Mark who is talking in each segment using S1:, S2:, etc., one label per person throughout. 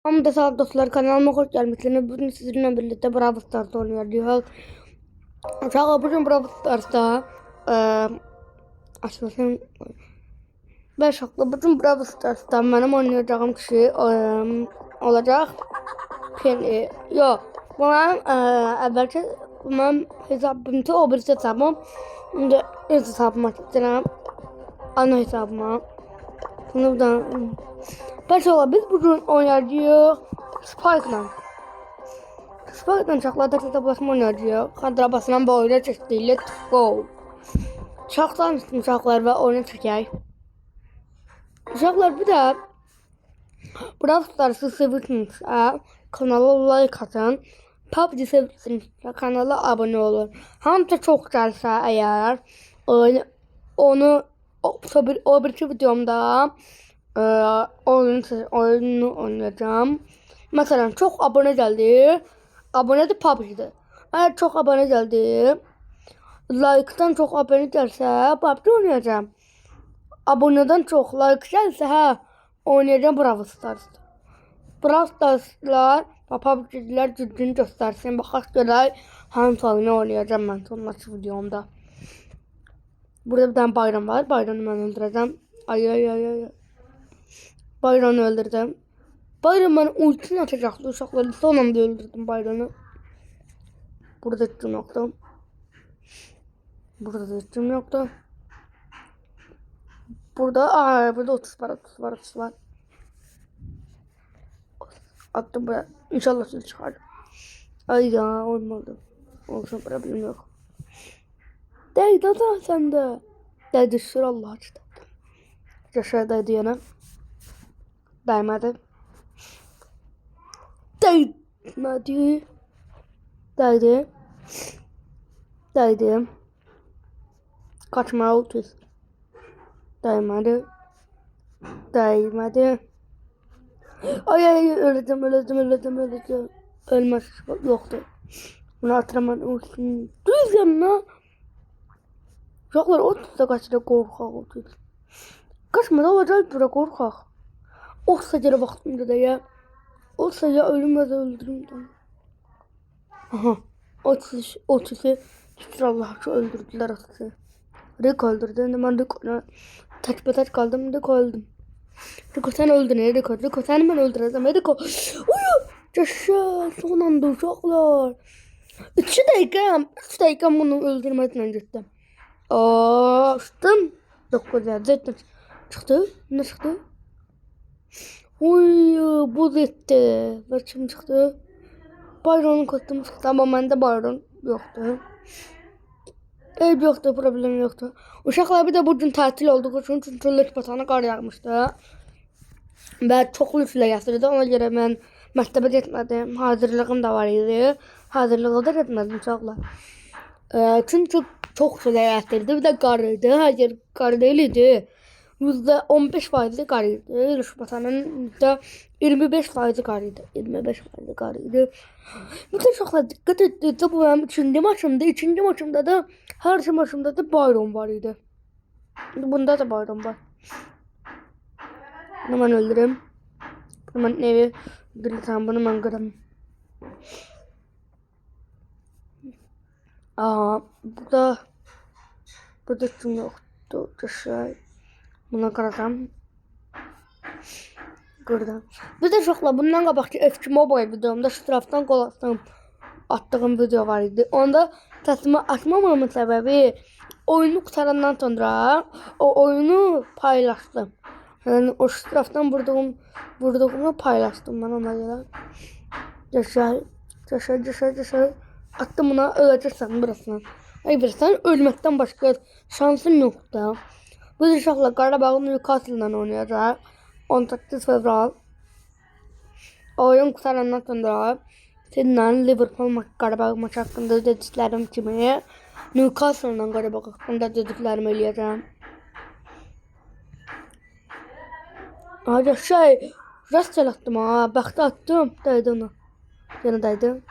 S1: Hamda sağ dostlar, kanalıma hoş gelmişsiniz. Bugün sizinle birlikte Brawl Stars oynayacağız. Aşağı bugün Brawl Stars'ta açmasın. Ben şaklı bugün Brawl Stars'ta benim oynayacağım kişi olacak. Penny. Yok. Benim evvelki benim hesabımda o bir hesabım. Şimdi hesabıma gideceğim. Ana hesabıma. Buradan başlayalım. Biz bugün oynayacağız Spike'la. Spike'la çaklarda hesaplaşma oynayacağız. Kadra basılan bu oyuna çekti. Let's go. Çaktan üstüm çaklar ve oyuna çekək. Uşaqlar bir de Brawl Stars'ı sevirsiniz. Kanala like atın. PUBG sevirsiniz. Kanala abone olun. Hamısı çok gəlsə eğer onu o bir videomda oyunu oynayacağım. Mesela çok abone geldi. Abone de PUBG'de. Eğer çok abone geldi. Like'dan çok abone gelse PUBG oynayacağım. Aboneden çok like gelse oynayacağım Brawl Stars. Brawl Stars'lar ve PUBG'ler ciddi göstersin. Bakaq görək hangi oyunu oynayacağım ben sonraki videomda. Burada bir tane bayram var. Bayramı ben öldüreceğim. Ay. Bayramı öldürdüm. Bayram bana ultisini atacaktı. Uşakları son anda öldürdüm Bayramı. Burada etkim yoktu. Burada da etkim yoktu. Burada 30 var. Attım buraya. İnşallah sizi çıkar. Ay ya olmadı. Olsun problem yok. Değdi da sende. Değdi sür Allah açtı. Yaşar yana. Değmedi. Değdi. Kaçma 30. Değmedi. Ay öldüm. Ölmez yoktu. Bunu hatırlamadım olsun. Düz yanına. Uşaqlar 30'da kaçta qorxaq 30. Kaçmadı olacaq bura qorxaq. Olsa gələ vaxtımda da ya. Olsa ya ölüm ya da öldürüm. Aha. 30'u şükür Allah'a öldürdüler 30'u. Rick öldürdü. Şimdi ben Rick'la taç kaldım. Rick öldüm. Rico sen öldün ya Rico seni ben öldüreceğim Rico. Uyu. Yaşa son anda uşaqlar. 3 dakika bunu öldürmeden gittim. Açtım. 9 zaten çıktı. Ne çıktı? Uy bu etti. Ve kim çıktı? Bayronun kostümü çıktı ama bende bayron yoktu. Ev yoktu, problem yoktu. Uşaqlar bir de bugün tatil olduğu için çünkü lütf batana qar yağmışdı. Və çoxlu üflə gətirdi. Ona görə mən məktəbə getmədim. Hazırlığım da var idi. Hazırlığa da getmədim uşaqlar. Çünki çox üflə gətirdi. Bir də qar idi. Hər yer qar deyil idi. %15% qar idi. Lütf batanın %25% qar idi. 25% qar idi. Bütün uşaqlar diqqət etdi. Bu mənim ikinci maçımdı. İkinci maçımda da hər maçımda da bayram var idi. Bunda da bayram var. Bunu ben öldürürüm. Bunu ben evi öldürürüm. Bunu ben kırarım. Burada kim yoktu. Şey. Buna kıracağım. Kırdım. Bir de şokla bundan qabaqki eski mobile videomda şu taraftan gol attığım video var idi. Onda səsimi açmamamın səbəbi oyunu qutarandan sonra o oyunu paylaştım. Yani o şu taraftan vurduğumu paylaştım ben ona göre. Yaşar. Attım buna öleceksen burasından. Ay birsen ölmekten başka şansın yok da. Bu uşaqla Qarabağın Newcastle-dan oynayacaq. 18 fevral. Oyun qutarandan sonra seninle Liverpool Qarabağ maçı haqqında dediklərim kimi Newcastle-dan Qarabağ haqqında dediklərimi eləyəcəm. Hadi rastgele attım ha. Baktı attım. Değdi ona. Yana değdi.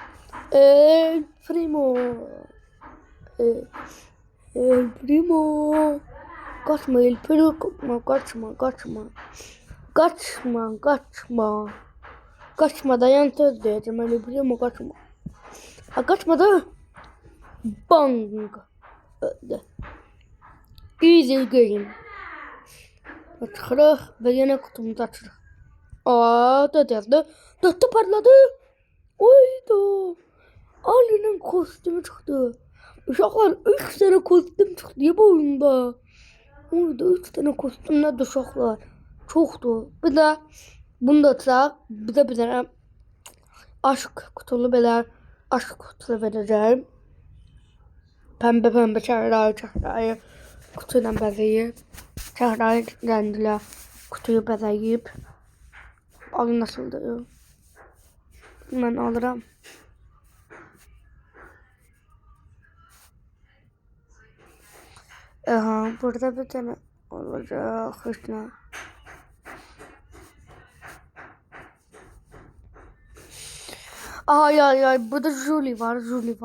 S1: Primo. Primo. Kaçma El Primo. Kaçma. Kaçmadan yan söz diyeceğim. Öyle biliyor musun? Kaçma. Ha kaçmadı. Bang. Öldü. Easy game. Açırıq ve yine kutumuzu açırıq. Dört yazdı. Dörtte parladı. Oydu. Ali'nin kostümü çıktı. Uşaqlar 3 tane kostüm çıktı ya bu oyunda. Oydu 3 tane kostüm nədir uşaqlar? Çoxdur. Bir de bunu da atacaq. Bir de bir tane aşk kutulu belə aşk kutulu verəcəyim. Pembe çəhrayı kutuyla bəzəyib. Çəhrayı rəndilə kutuyu bəzəyib. Alın nasıldır? Ben alırım. Aha, burada bir tane olacak işte. Ay burada Julie var. Julie.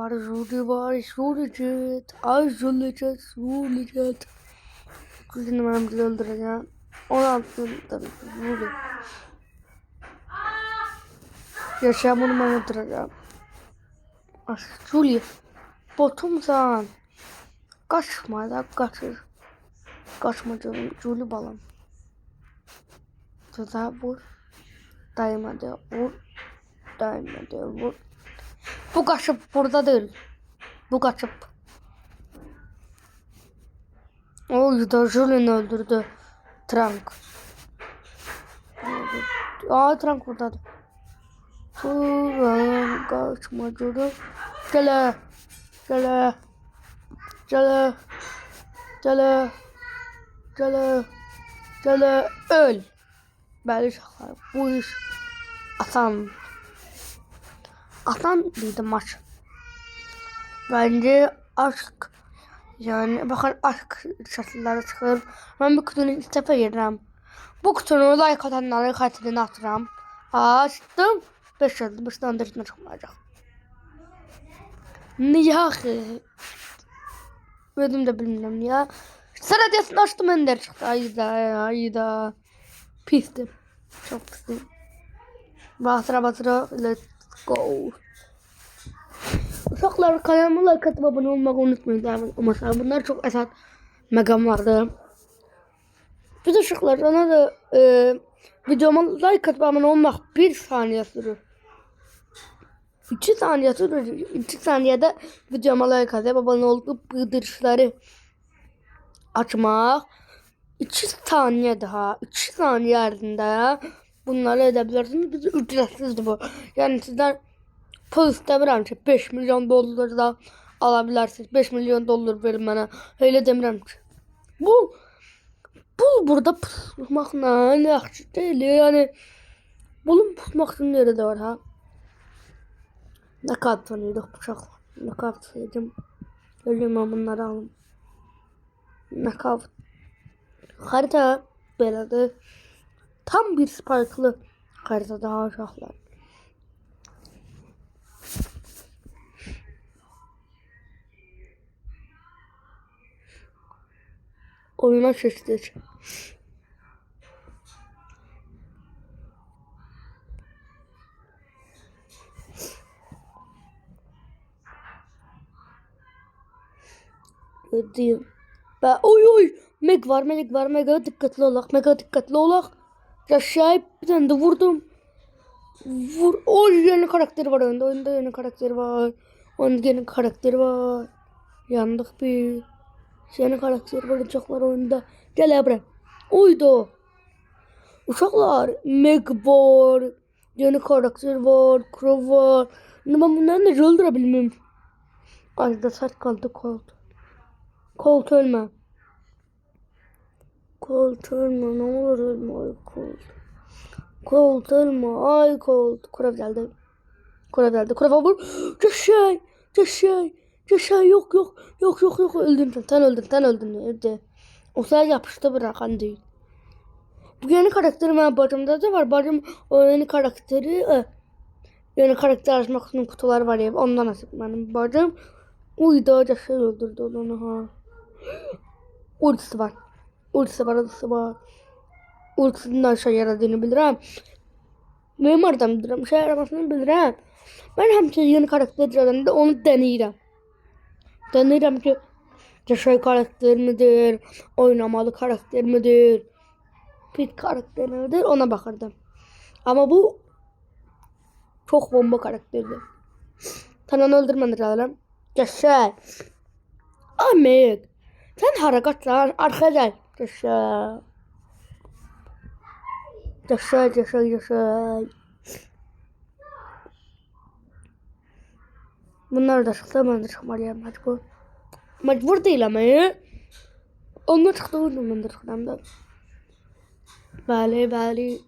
S1: Kızın numaramızı öldüreceğim. 16 tabii Julie. Yaşamını ben öldüreceğim. Julie. Botumsan. Kaçma da kaçır. Kaçma canım. Julie balam. Tuzağa vur. Daima da vur. Vur. Bu kaçıp burada değil. Bu kaçıp. O da Julie'ni öldürdü. Trank. Trank buradadır. Kaçma Julie. Gele. Öl. Bəli uşaqlar. Bu iş asan. Asan bir maç. Bence aşk. Yani bakın aşk şartları çıkır. Ben bu kutunun ilk defa yedim. Bu kutunu like atanları katilini atıram. Açtım. 5 yazdım. 5'ten dışına çıkmayacak. Niye ki? Ödüm de bilmiyorum ya. Sıra diyesini açtım ender çıktı. Ayda. Pistim. Çok pistim. Basra. Let's go. Uşaqlar kanalıma like atıp abone olmayı unutmayın. Ama bunlar çok esas megam vardı. Biz uşaqlar ona da videoma like atıp abone olmak 1 saniye sürür. 2 saniye sürür. 2 saniyede videoma like atıp abone olup bildirişleri açmak. 2 saniye daha. 2 saniye ərzində bunları edebilirsiniz. Biz ücretsizdir bu. Yani sizden pul istəmirəm ki 5 milyon dollar da alabilirsiniz. 5 milyon dollar verin bana. Öyle demirəm ki. Bu burada pusmaqla yaxşı deyil. Yani bunun pusmaq üçün nerede var ha? Ne kadar tanıyorduk bıçaqla. Ne kadar sayacağım. Ölüm bunları alın. Ne kadar. Harita belədir. Tam bir sparklı harita daha uşaqlar. Oyuna seçtik. Ödeyim. Oy. Meg var. Mega dikkatli olaq. Yaşayıp bir tane de vurdum. Yeni karakteri var oyunda. Oyunda yeni karakteri var. Yandık bir. Yeni karakteri var uşaqlar oyunda. Gel buraya. Oydu. Uşaqlar Meg var. Yeni karakter var. Crow var. Ben bunları da öldürebilmem. Ayda sert kaldı Colt. Colt ölme. Ne olur ölme ay Colt. Colt ölme ay Colt. Crow geldi. Crow vur. Yaşay yok. Öldün sen öldün. O sen yapıştı bırakan değil. Bu yeni karakteri benim bacımda da var. Bacım o yeni karakteri yeni karakter açmak için kutular var ya. Ondan nasip benim bacım. Uyda yaşay öldürdü onu ha. Ultisi var. Ultisinin aşağı yaradığını bilirim. Benim oradan bilirəm, şey aramasını bilirəm. Mən həmişə yeni karakter icadında onu deneyirəm. Deneyirəm ki, şey karakter midir, oynamalı karakter midir, pit karakter midir, ona bakırdım. Ama bu çok bomba karakterdi. Tananı öldürməni rəğləm. Gəşək. Amik. Sen harekatlan arkadaş. Gəşək. Gəşək, gəşək, gəşək. Bunlar da çıktı, ben de çıkmalıyım mecbur. Mecbur değil ama ya. Onlar çıktı, ben de çıktım da. Bəli, bəli.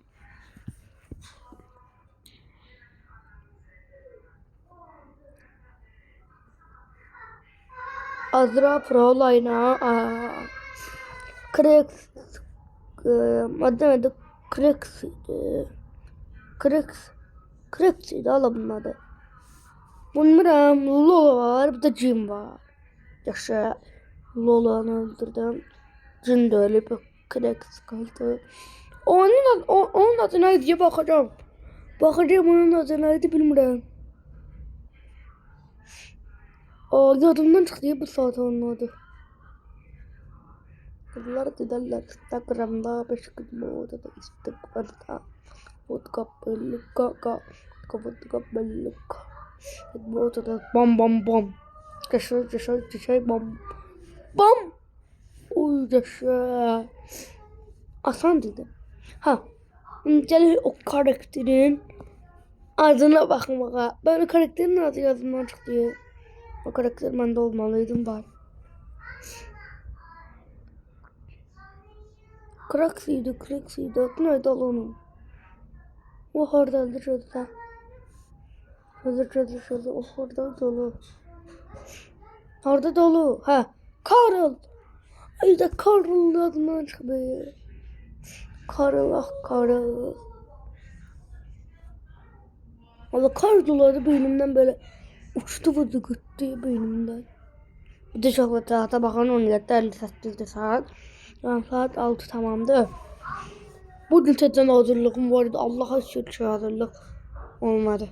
S1: Azra Pro Line'a Crix adı Crix'iydi ala bunun adı. Bunların Lola var, bir de Jim var. Yaşa Lola'nı öldürdüm. Jim de ölüp Crix kaldı. Onun adı neydi diye bakacağım. Bakacağım onun adı neydi bilmiyorum. Yadımdan çıktı ya bu saat onun adı. Kızlar giderler Instagram'da 5 gün orada da Instagram'da vodka belluka bu ortada bam bam bam yaşa bam bam uy yaşa asan dedi. Ha gel o karakterin adına bakmağa. Ben o karakterin adı yazımdan çıktı. O karakter bende olmalıydım var. Crax'iydi. Adı neydi onun? O hardadır şurada. Şurada. O harda dolu. Harda dolu. Ha. Carl. Ay da Carl adından çıktı. Carl. Valla Carl dolaydı beynimden böyle uçtu vurdu gitti beynimden. Bir de şokolata bakan 17:58'de saat. Yani saat 6 tamamdı. Bugün tezden hazırlığım vardı. Allah'a şükür hazırlık olmadı.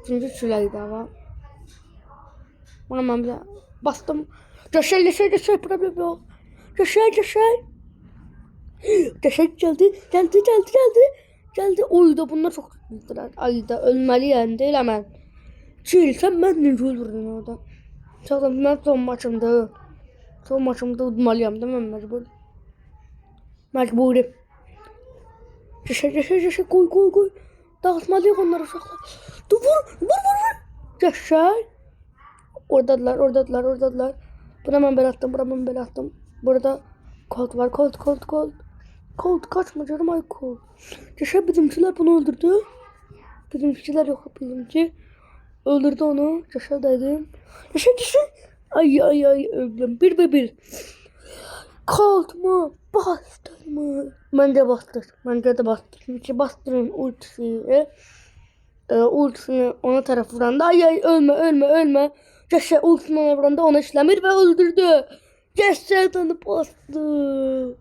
S1: Çünkü şulaydı ama. Ona ben bir bastım. Yaşay problem yok. Yaşay. Yaşay geldi. Oyda bunlar çok güldüler. Ayda ölmeli yani değil hemen. Çiğilsem ben ne öldürdüm orada. Çağdan ben son maçımda udmalıyım değil mi mecburi. Yaşay koy. Dağıtmalıyım onları uşaklar. Dur vur. Yaşay. Oradadılar. Buna ben bel attım. Burada Colt var. Colt kaçma canım ay Colt. Yaşay bizimkiler bunu öldürdü. Bizimkiler yok bizimki. Öldürdü onu. Yaşay dedim. Yaşay. Ay öldüm. Bir. Colt mu? Bastır mı? Bence de bastır. Çünkü bastırın ultisini. Ultisini ona taraf vuranda ay ölme. Yaşay ultisini ona vuranda ona işlemir ve öldürdü. Yaşay'dan bastı.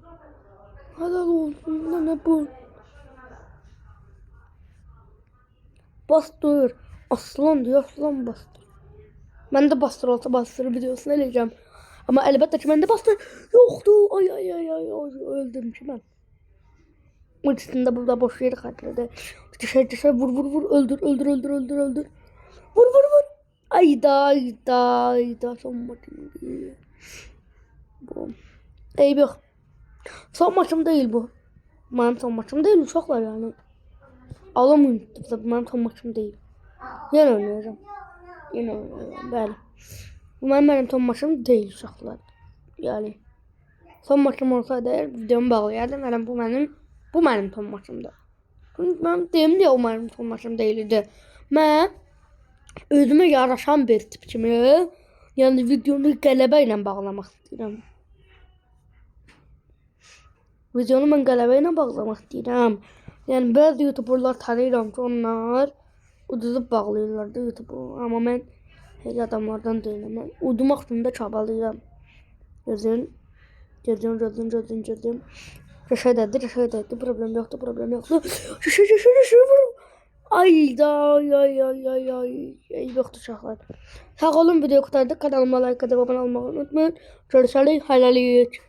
S1: Helal olsun ne bu? Bastır. Aslan bastır. Ben de bastır olsa bastır videosunu eləyəcəm. Ama elbette ki bende bastır yoktu. Ay öldüm ki ben. Ultisinde burada boş yeri kaçırdı. Dışarı vur öldür. Vur. Ayda son maçım değil. Bu. Yok. Son maçım değil bu. Benim son maçım değil uşaklar yani. Alamayın. Benim son maçım değil. Yine oynayacağım. Bəli. Bu benim son maçım değil uşaqlar. Yani son maçım olsaydı videomu bağlayardım. Bu benim son maçımdı. Ben deyim diye o benim son maçım değildi. Ben özüme yaraşan bir tip kimi, yani videonu qələbə ilə bağlamaq istəyirəm. Videonu mən qələbə ilə bağlamaq istəyirəm. Yəni bəzi youtuberlar tanıyıram ki, onlar uduzub bağlayırlar da YouTube'u. Ama ben heç adamlardan deyiləm. Mən udmaq üçün də çabalayıram. Gözün. Yaşay dedi. Problem yoxdur. Yaşay vur. Ay da ay. Yoktu uşaqlar. Sağ olun video qurtardık. Kanalıma like edib abunə olmağı unutmayın. Görüşərik. Hələlik.